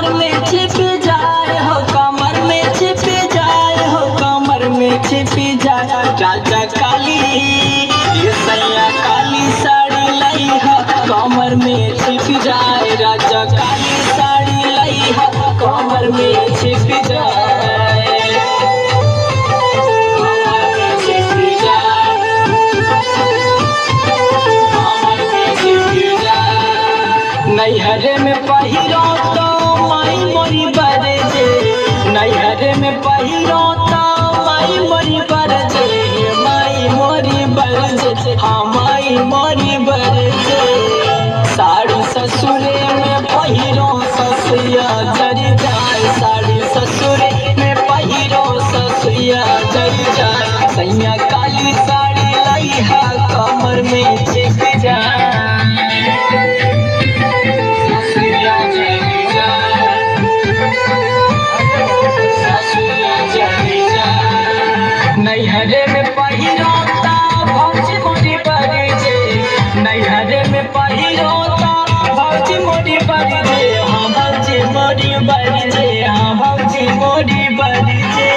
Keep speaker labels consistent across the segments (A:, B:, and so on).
A: कमर में छिप जाए हो, कमर में छिप जाए हो, कमर में छिप जाए। राजा काली ये सैया काली साड़ी लाई हो, कमर में छिप जाए। राजा काली साड़ी लाई हो, कमर में छिप जाए। नैहरे में पहिरो तो माई मोरी बरजे, नैहरे में पहिरो तो माई मोरी बरजे, माई मोरी बरजे, हाँ माई मोरी बरजे। साड़ी ससुरे में पहिरो ससुया जरी जाए, साड़ी ससुरे में पहिरो ससुया जरी जाए। सैया काली साड़ी लाई है, कमर में छिप जाए। नैहरे में पहिरोता भौजी मोरी बरजे, नैहरे में पहिरोता भौजी मोरी बरजे, हाँ भौजी मोरी बरजे, हाँ भौजी मोरी बरजे।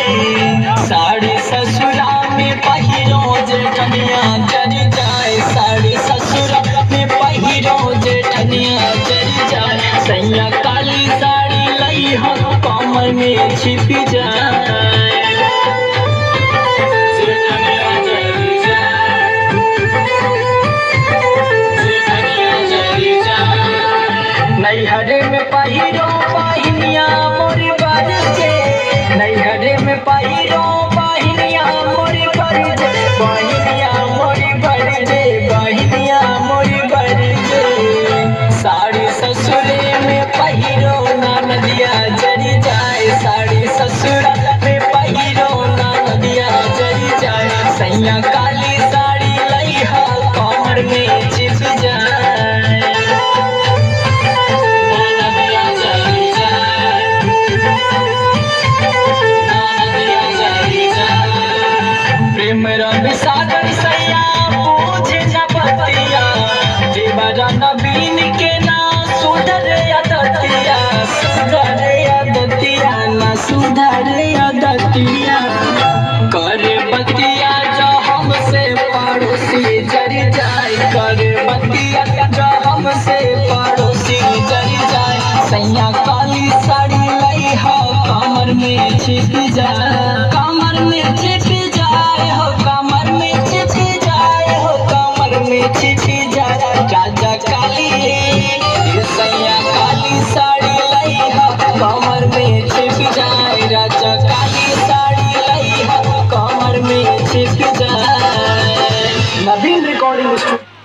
A: साड़ी ससुरा में पहिरो जेठनिया जरी जाए, साड़ी ससुरा में पहिरो जेठनिया जरी जाए। सैया काली साड़ी लाई हो, कमर में छिप जाए। नैहरे में पहिरो पहिनिया मोरी बरजे, नैहरे में पहिरो पहिनिया मोरी बरजे, बहिनिया मोरी बरजे, बहिनिया मोरी बरजे। साड़ी ससुरे में पहिरो नदिया जरी जाए, साड़ी ससुरा में पहिरो नदिया जरी जाए। सैया काली साड़ी लाई हो, कमर में छिप जाए। सागर सैया पूछे न बतिया, देवरा नवीन के ना सुधर अदतिया, सुधर अदतिया ना सुधर अदतिया। करे बतिया जो हमसे पड़ोसी जरी जाए, करे बतिया जो हमसे पड़ोसी जरी जाए। सैया काली साड़ी लाई हो, कमर में छिप जाए, कमर में छिप जाए हो, कमर में छिप जाए हो, कमर में छिप जाए। राजा काली ये सैया काली साड़ी लाई हो, कमर में छिप जाए। राजा काली साड़ी लाई हो, कमर में छिप जाए।
B: नवीन रिकॉर्डिंग स्टूडियो।